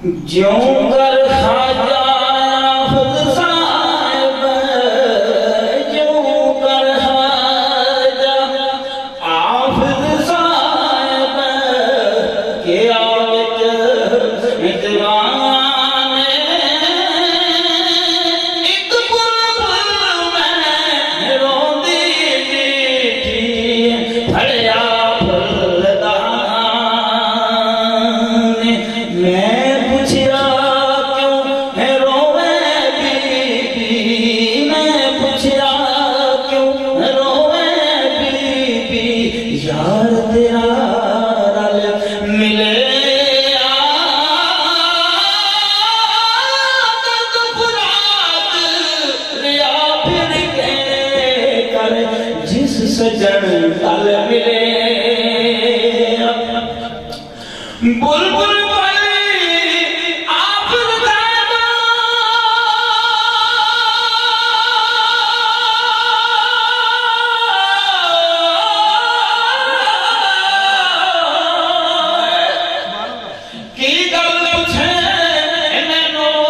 جوں کر خواجہ حافظ صاحب جوں کر خواجہ حافظ صاحب کے آوت اتوان ایک بلبل میں روندی میٹھی پھڑیا پھلدان میں سجن تل ملے بلبل پلی حافظ صاحب کی گل پوچھے مینوں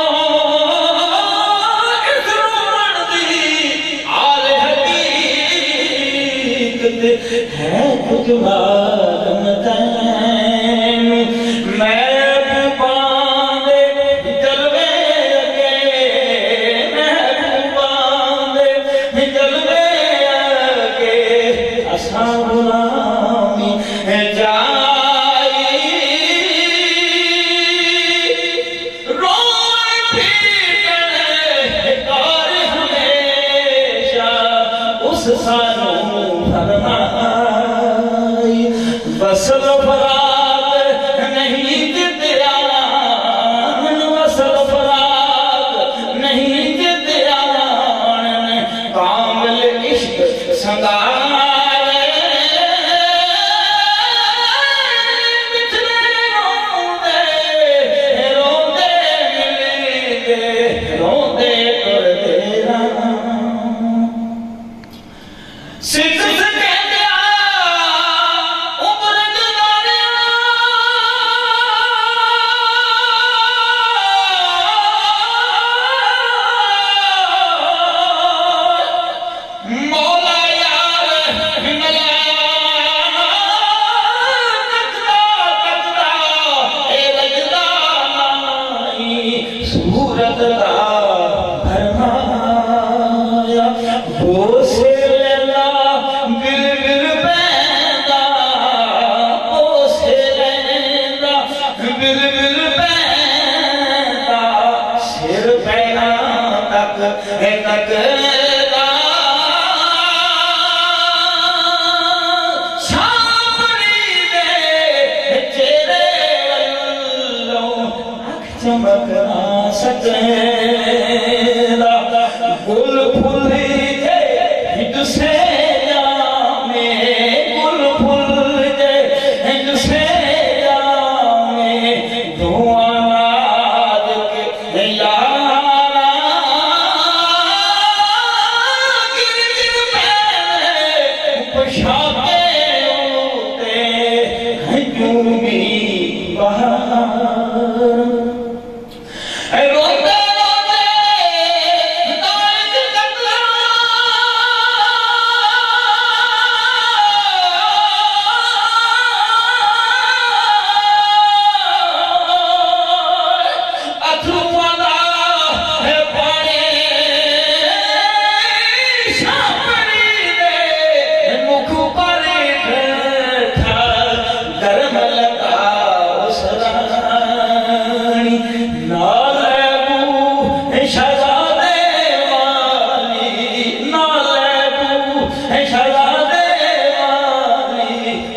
اس رومن دی آل حقیقت ہے کچھ معلوم تین محبوبان دے جلوے اگے محبوبان دے جلوے اگے اساں غلامی جائی روئے پھیٹنے کار ہمیشہ اس سانوں فرمائی وصل فراق نہیں جتیا وصل فراق نہیں جتیا کامل عشق سنگارے بچھڑے روندے ملی روندے ٹردے سورت کا فرمایا بوسے لیلا گر گر پیندا بوسے لیلا گر گر پیندا سر پینا تک تکدا شامنی دے چہرے والوں چمک نہ سکے گل پھلی دے ہٹ سے جامے گل پھل دے ہٹ سے جامے دعا ناد کے یارا گرج پہنے پشاتے ہوتے ہجومی بہار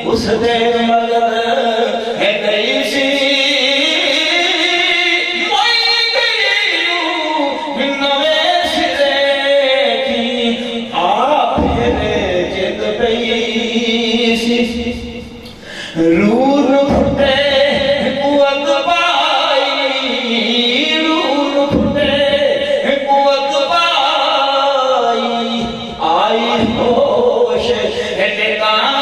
اس دیر مگر ہے گئی سی موئی گئی نوے سرے کی آپ پھرے جد پئی سی رور پھٹے قوت بائی رور پھٹے قوت بائی آئی ہوش ٹکان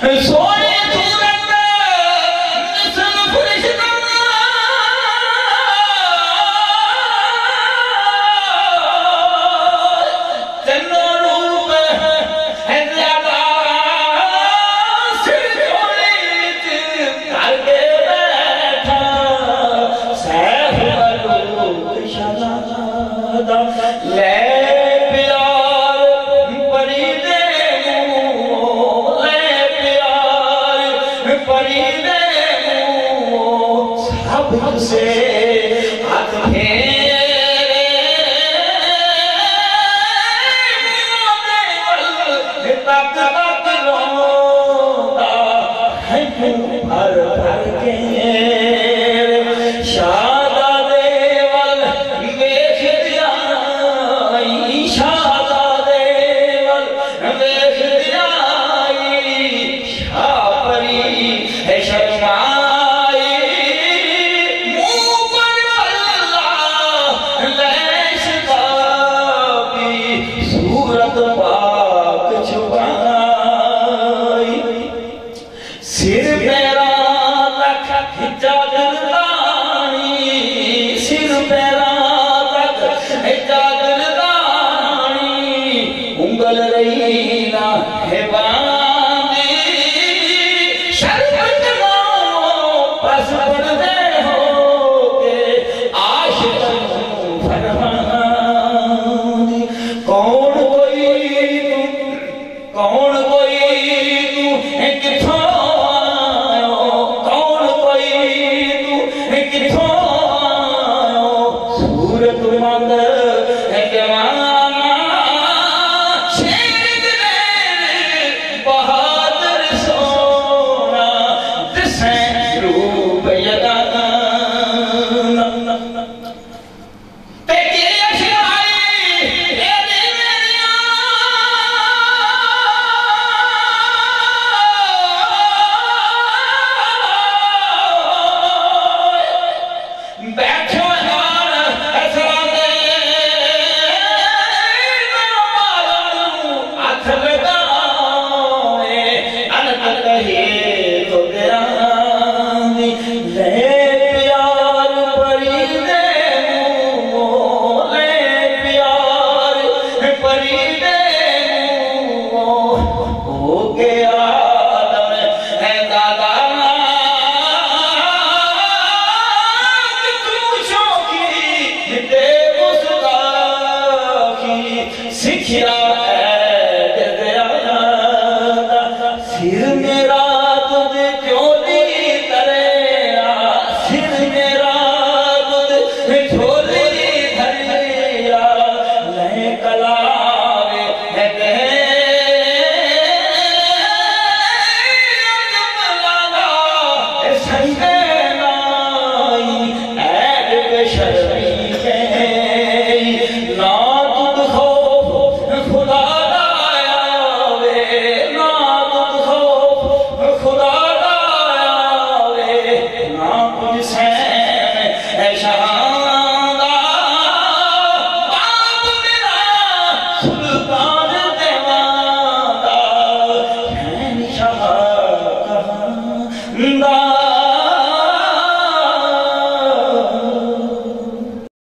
سونے صورت نسل فرشتہ تنو روپ ہے زیادہ سر جوڑیت کر کے بیٹھا سیف ملوک شہزادہ لے پیار پریدے منہ لے پیار پریدے منہ سب سے ہاتھ پھیرے تک تک روتا ہے بھر بھر کے شہزادے ول ویکھ دیائی شہزادے ول ویکھ دیائی شاہ پری ہے شرمائی منہ پر اللہ لیش کافی صورت پاک چھپائی سر پیرا تک جاگردانی سر پیرا تک جاگردانی انگل رہینا ہے باندی شربت ماں پس پڑھتے ہو کہ عاشقوں فرمانی کون کوئی تو کتھوں آئو کون کوئی تو کتھوں آئو صورت مند ہے جوانا شیر دلیر بہادر سونا دسیں روپ یگانا سر میرا تجھ جھولی تریا سر میرا تجھ جھولی دھریا لے کلاوے ہے جملانا سنگے نائی ایڈ شرمی ہے نا تجھ خوف خدا دا